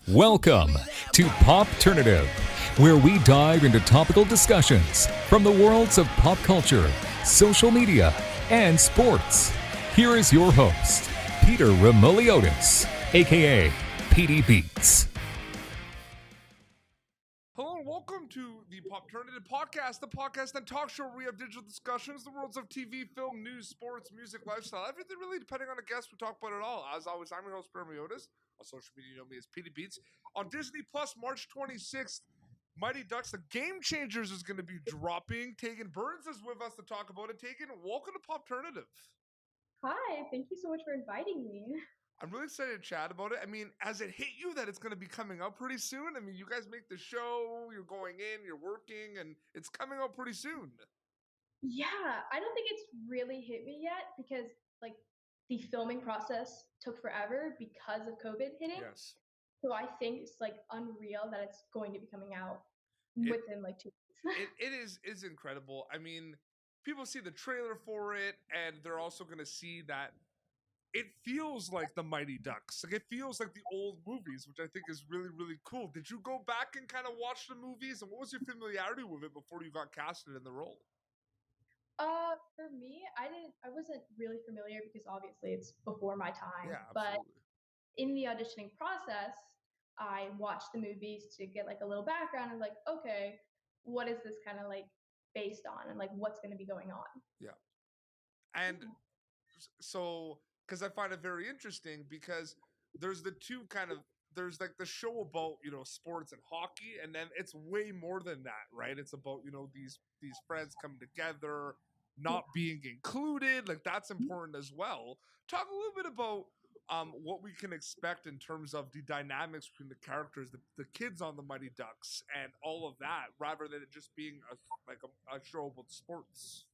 Welcome to Popternative, where we dive into topical discussions from the worlds of pop culture, social media, and sports. Here is your host, Peter Remoliotis, aka PD Beats. Hello and welcome to the Popternative podcast, the podcast and talk show where we have digital discussions, the worlds of TV, film, news, sports, music, lifestyle, everything really depending on the guest. We talk about it all. As always, I'm your host, Peter Remoliotis. On social media, you know me as PD Beats. On Disney Plus, March 26th, Mighty Ducks, The Game Changers is going to be dropping. Taegen Burns is with us to talk about it. Taegen, welcome to Popternative. Hi, thank you so much for inviting me. I'm really excited to chat about it. I mean, has it hit you that it's going to be coming out pretty soon? I mean, you guys make the show, you're going in, you're working, and it's coming out pretty soon. Yeah, I don't think it's really hit me yet because like the filming process took forever because of COVID hitting. Yes. So I think it's like unreal that it's going to be coming out within like 2 weeks. It is incredible. I mean, people see the trailer for it, and they're also going to see that it feels like the Mighty Ducks. Like, it feels like the old movies, which I think is really, really cool. Did you go back and kind of watch the movies? And what was your familiarity with it before you got casted in the role? For me, I wasn't really familiar because obviously it's before my time. Yeah, But absolutely. in the auditioning process, I watched the movies to get like a little background of like, okay, what is this kind of like based on and like what's going to be going on. Yeah. And so, because I find it very interesting because there's the two kind of, there's like the show about, you know, sports and hockey, and then it's way more than that, right? It's about, you know, these friends coming together, not being included. Like, that's important as well. Talk a little bit about what we can expect in terms of the dynamics between the characters, the kids on the Mighty Ducks, and all of that, rather than it just being a show about sports.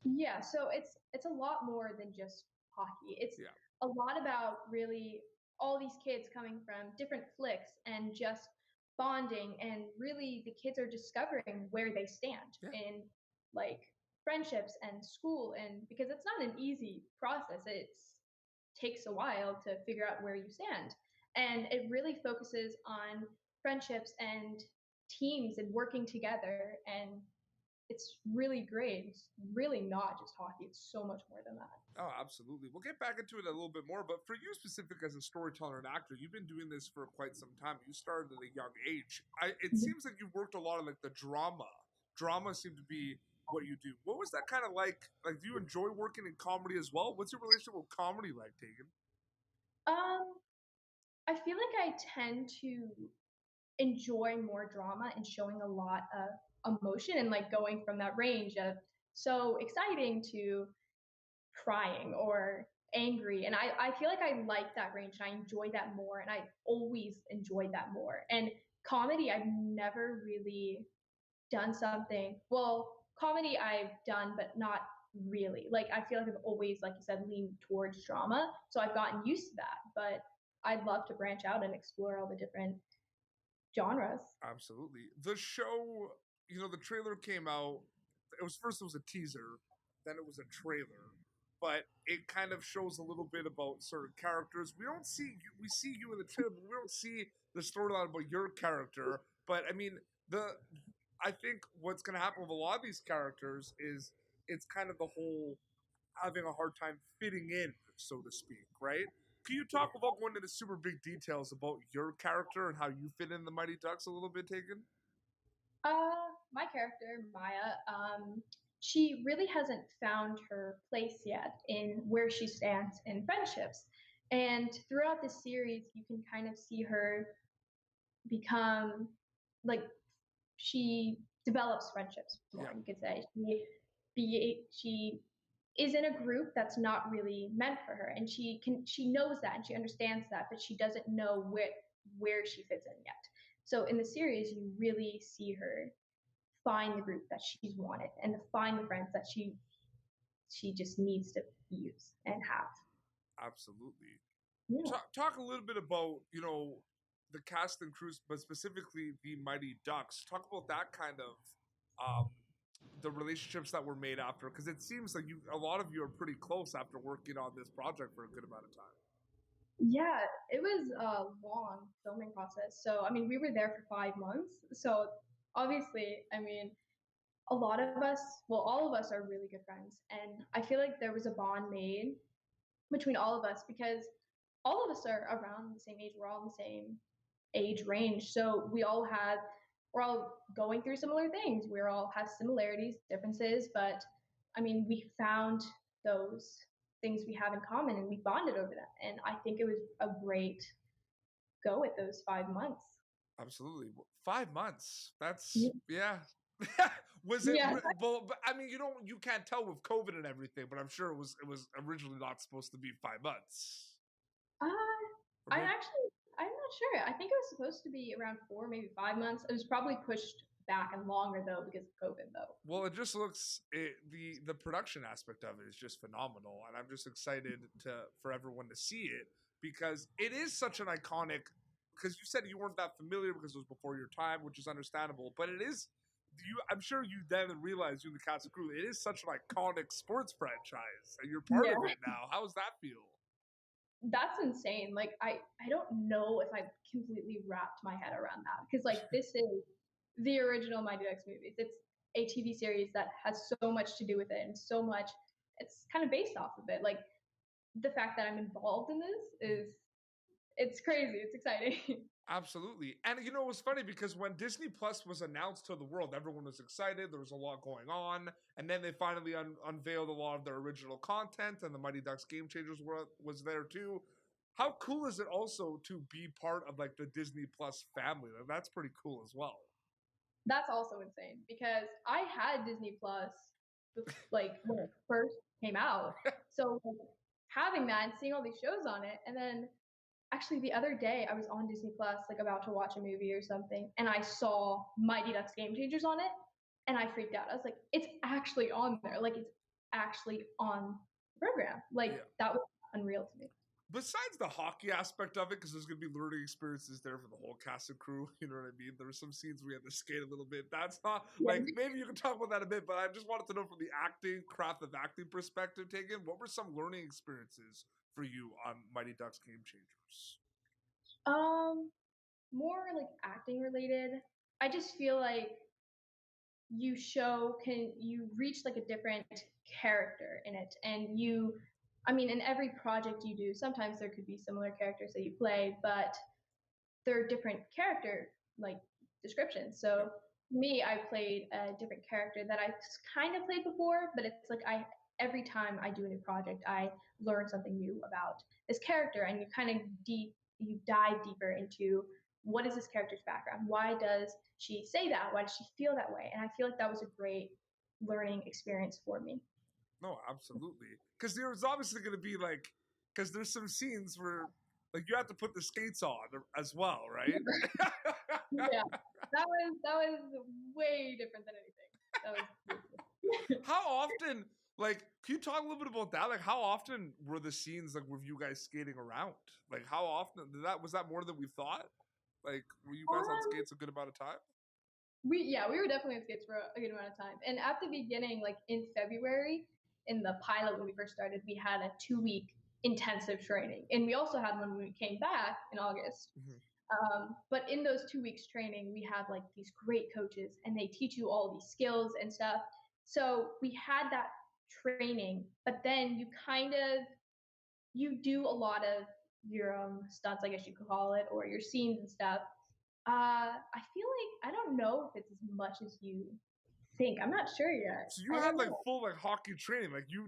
Yeah, so it's a lot more than just hockey. It's a lot about really all these kids coming from different flicks and just bonding, and really the kids are discovering where they stand in like friendships and school, and because it's not an easy process. It takes a while to figure out where you stand. And it really focuses on friendships and teams and working together, and it's really great. It's really not just hockey. It's so much more than that. Oh, absolutely. We'll get back into it a little bit more, but for you specific as a storyteller and actor, you've been doing this for quite some time. You started at a young age. It seems like you've worked a lot of like the drama. Drama seemed to be what you do. What was that kind of like? Like, do you enjoy working in comedy as well? What's your relationship with comedy like, Taegen? I feel like I tend to enjoy more drama and showing a lot of emotion and like going from that range of so exciting to crying or angry. And I feel like I like that range and I enjoy that more, and I always enjoyed that more. And comedy, I've never really done something. Well, comedy I've done, but not really. Like I feel like I've always, like you said, leaned towards drama. So I've gotten used to that. But I'd love to branch out and explore all the different genres. Absolutely. The show, you know, the trailer came out. It was a teaser, then it was a trailer, but it kind of shows a little bit about certain characters. We see you in the trailer, but we don't see the storyline about your character. But I mean, I think what's going to happen with a lot of these characters is it's kind of the whole having a hard time fitting in, so to speak, right? Can you talk about going into super big details about your character and how you fit in the Mighty Ducks a little bit, Taegen? My character, Maya, she really hasn't found her place yet in where she stands in friendships. And throughout this series, you can kind of see her become like she develops friendships more. You could say she is in a group that's not really meant for her, and she knows that and she understands that, but she doesn't know where she fits in yet. So in the series, you really see her find the group that she's wanted and to find the friends that she just needs to use and have. Absolutely. Yeah. Talk a little bit about, you know, the cast and crews, but specifically the Mighty Ducks. Talk about that kind of the relationships that were made after, because it seems like a lot of you are pretty close after working on this project for a good amount of time. Yeah, it was a long filming process. So, I mean, we were there for 5 months. So, obviously, I mean, a lot of us, well, all of us are really good friends. And I feel like there was a bond made between all of us because all of us are around the same age. We're all in the same age range. So, we're all going through similar things. We all have similarities, differences, but I mean, we found those things we have in common and we bonded over that. And I think it was a great go with those 5 months. Absolutely. 5 months. That's Yeah. yeah. Was it Yeah. well? But I mean, you can't tell with COVID and everything, but I'm sure it was originally not supposed to be 5 months. Uh, Or I maybe actually, I'm not sure. I think it was supposed to be around 4, maybe 5 months. It was probably pushed back and longer though because of COVID though. well, it just looks the production aspect of it is just phenomenal, and I'm just excited to for everyone to see it because it is such an iconic. Because you said you weren't that familiar because it was before your time, which is understandable, but it is. I'm sure you then realize you in the cast and crew. It is such an iconic sports franchise, and you're part Yeah. of it now. How does that feel? That's insane. Like I don't know if I've completely wrapped my head around that because like this is the original Mighty Ducks movies. It's a TV series that has so much to do with it and so much. It's kind of based off of it. Like the fact that I'm involved in this is it's crazy. It's exciting. Absolutely. And you know, it was funny because when Disney Plus was announced to the world, everyone was excited. There was a lot going on. And then they finally unveiled a lot of their original content, and the Mighty Ducks Game Changers was there too. How cool is it also to be part of like the Disney Plus family? Like, that's pretty cool as well. That's also insane because I had Disney Plus like when it first came out. So like, having that and seeing all these shows on it, and then actually the other day I was on Disney Plus, like about to watch a movie or something, and I saw Mighty Ducks Game Changers on it, and I freaked out. I was like, it's actually on there, like it's actually on the program. Like Yeah. that was unreal to me. Besides the hockey aspect of it, because there's going to be learning experiences there for the whole cast and crew, you know what I mean? There were some scenes we had to skate a little bit. That's not Yeah. like maybe you can talk about that a bit, but I just wanted to know from the acting, craft of acting perspective, Taken, what were some learning experiences for you on Mighty Ducks Game Changers? Um, More like acting related. I just feel like you reach like a different character in it, and I mean in every project you do sometimes there could be similar characters that you play, but they're different character like descriptions. Yep. So me, I played a different character that I kind of played before, but it's like I every time I do a new project I learn something new about this character, and you kind of you dive deeper into what is this character's background, why does she say that, why does she feel that way, and I feel like that was a great learning experience for me. No, absolutely. Because there's obviously going to be like, because there's some scenes where like you have to put the skates on as well, right? Yeah, that was way different than anything. That was How often, like, can you talk a little bit about that? Like, how often were the scenes like with you guys skating around? Like, how often was that more than we thought? Like, were you guys on um, skates a good amount of time? we were definitely on skates for a good amount of time. And at the beginning, like in February, in the pilot when we first started, we had a 2 week intensive training, and we also had one when we came back in August. Mm-hmm. But in those 2 weeks training, we have like these great coaches, and they teach you all these skills and stuff. So we had that training, but then you do a lot of your stunts, I guess you could call it, or your scenes and stuff. I feel like I don't know if it's as much as you think. I'm not sure yet. So you I had don't like know. full like hockey training, like you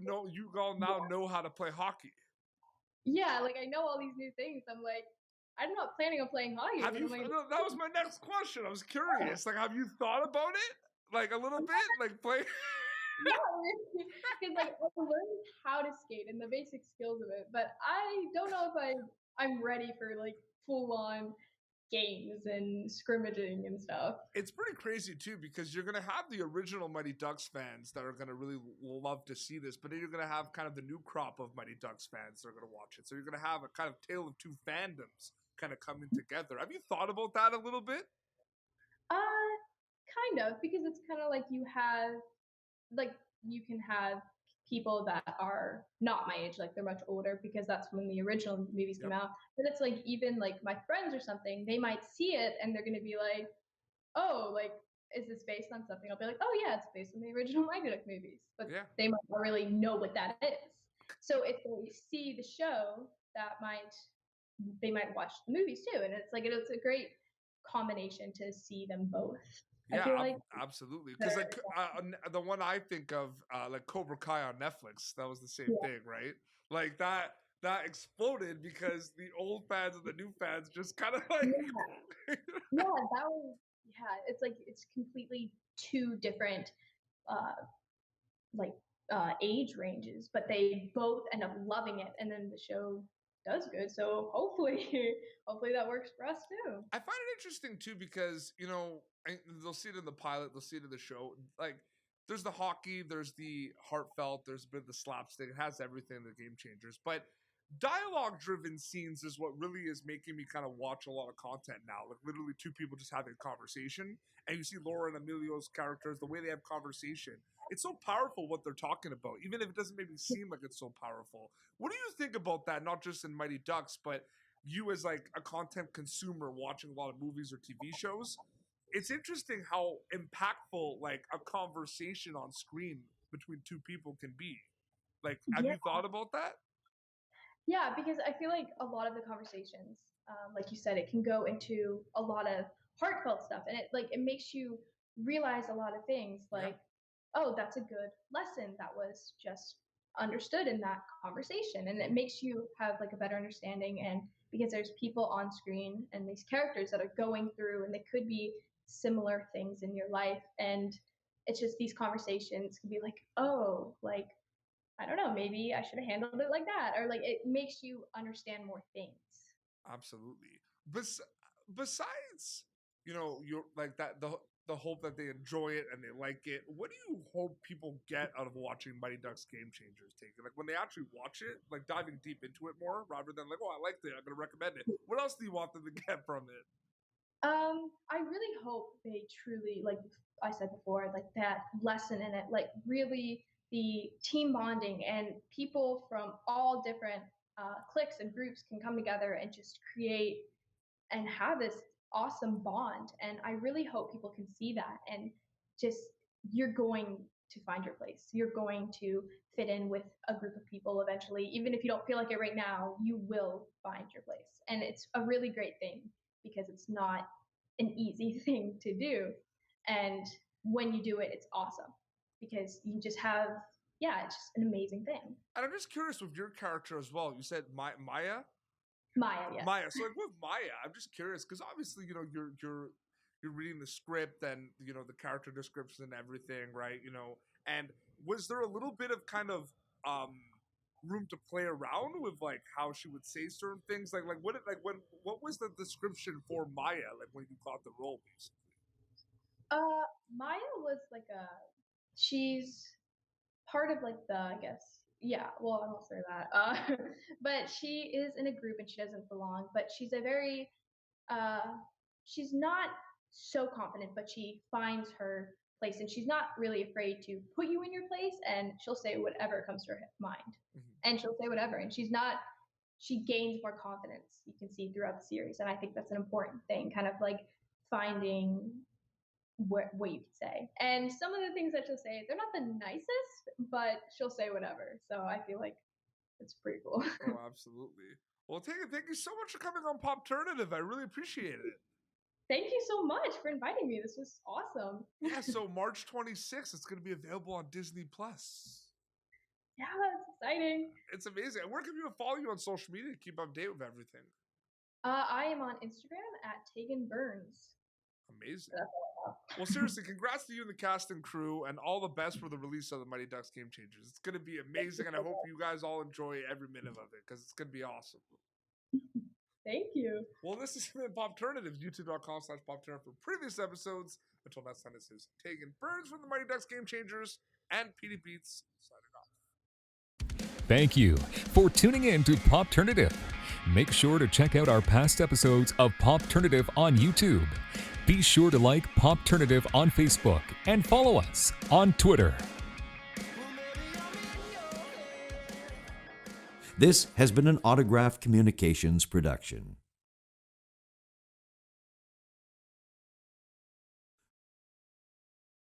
all now know how to play hockey. Yeah, like I know all these new things. I'm like, I'm not planning on playing hockey, Have but you? I'm like, No, that was my next question. I was curious. Like, have you thought about it? Like a little bit, like play. yeah, because like I learned how to skate and the basic skills of it, but I don't know if I'm ready for like full on games and scrimmaging and stuff. It's pretty crazy too because you're gonna have the original Mighty Ducks fans that are gonna really love to see this, but then you're gonna have kind of the new crop of Mighty Ducks fans that are gonna watch it. So you're gonna have a kind of tale of two fandoms kind of coming together. Have you thought about that a little bit? Uh, kind of, because it's kind of like you have like you can have people that are not my age, like they're much older because that's when the original movies Yep. came out. But it's like even like my friends or something, they might see it and they're gonna be like, oh, like, is this based on something? I'll be like, oh yeah, it's based on the original Mighty Duck movies, but Yeah. they might not really know what that is. So if they see the show, they might watch the movies too, and it's like it's a great combination to see them both. I Yeah, feel like absolutely. Because they're like the one I think of, like Cobra Kai on Netflix, that was the same yeah, thing, right? Like that exploded because the old fans and the new fans just kind of like. yeah, yeah. That was It's like it's completely two different uh, like age ranges, but they both end up loving it, and then the show does good. So hopefully, hopefully that works for us too. I find it interesting too because they'll see it in the pilot, they'll see it in the show. Like there's the hockey, there's the heartfelt, there's a bit of the slapstick. It has everything in the Game Changers, but dialogue-driven scenes is what really is making me kind of watch a lot of content now. Like literally two people just having a conversation, and you see Laura and Emilio's characters, the way they have conversation. It's so powerful what they're talking about, even if it doesn't maybe seem like it's so powerful. What do you think about that? Not just in Mighty Ducks, but you as like a content consumer watching a lot of movies or TV shows. It's interesting how impactful like a conversation on screen between two people can be. Like, have Yeah, you thought about that? yeah, because I feel like a lot of the conversations, like you said, it can go into a lot of heartfelt stuff, and it makes you realize a lot of things. Yeah. Like, oh, that's a good lesson that was just understood in that conversation, and it makes you have like a better understanding. And because there's people on screen and these characters that are going through, and they could be similar things in your life, and it's just these conversations can be like, oh, like I don't know, maybe I should have handled it like that. Or like it makes you understand more things. Absolutely. Besides, you're like that the hope that they enjoy it and they like it. What do you hope people get out of watching Mighty Ducks Game Changers? Taken like when they actually watch it, like diving deep into it more rather than like, oh, I liked it, I'm gonna recommend it. What else do you want them to get from it? I really hope they truly, like I said before, like that lesson in it, like really the team bonding and people from all different cliques and groups can come together and just create and have this awesome bond. And I really hope people can see that and just you're going to find your place. You're going to fit in with a group of people eventually. Even if you don't feel like it right now, you will find your place. And it's a really great thing because it's not an easy thing to do. And when you do it, it's awesome because you just have, yeah, it's just an amazing thing. And I'm just curious with your character as well. You said Maya. Maya, yes. Maya. So like with Maya, I'm just curious because obviously you're reading the script and the character description and everything, right? And was there a little bit of kind of room to play around with like how she would say certain things? Like what was the description for Maya like when you got the role? Basically? Maya was like she's part of like the, I guess, yeah, well, I won't say that. But she is in a group and she doesn't belong, but she's a very, uh, she's not so confident, but she finds her place and she's not really afraid to put you in your place and she'll say whatever comes to her mind and she'll say whatever. And she gains more confidence, you can see throughout the series. And I think that's an important thing, kind of like finding what you can say. And some of the things that she'll say, they're not the nicest, but she'll say whatever. So I feel like it's pretty cool. Oh, absolutely. Well, thank you so much for coming on Popternative. I really appreciate it. Thank you so much for inviting me. This was awesome. Yeah, so March 26th, it's going to be available on Disney Plus. Yeah, that's exciting. It's amazing. And where can people follow you on social media to keep up to date with everything? I am on Instagram at Taegen Burns. Amazing. Well, seriously, congrats to you and the cast and crew, and all the best for the release of the Mighty Ducks Game Changers. It's going to be amazing, and I hope you guys all enjoy every minute of it because it's going to be awesome. Thank you. Well, this has been Popternative, youtube.com/Popternative for previous episodes. Until next time, this is Taegen Burns from the Mighty Ducks Game Changers and Petey Beats signing off. Thank you for tuning in to Popternative. Make sure to check out our past episodes of Popternative on YouTube. Be sure to like Popternative on Facebook and follow us on Twitter. This has been an Autograph Communications production.